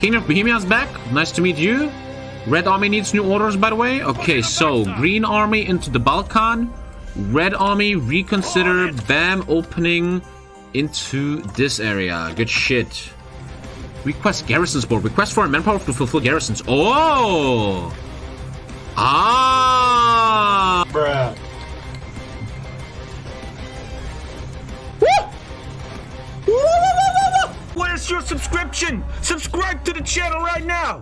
King of Bohemia's back. Nice to meet you. Red Army needs new orders, by the way. Okay, so Green Army into the Balkan. Red Army reconsider. Bam, opening into this area. Good shit. Request garrisons board. Request for manpower to fulfill garrisons. Oh! Ah! Bruh. Where's your subscription? Subscribe to the channel right now!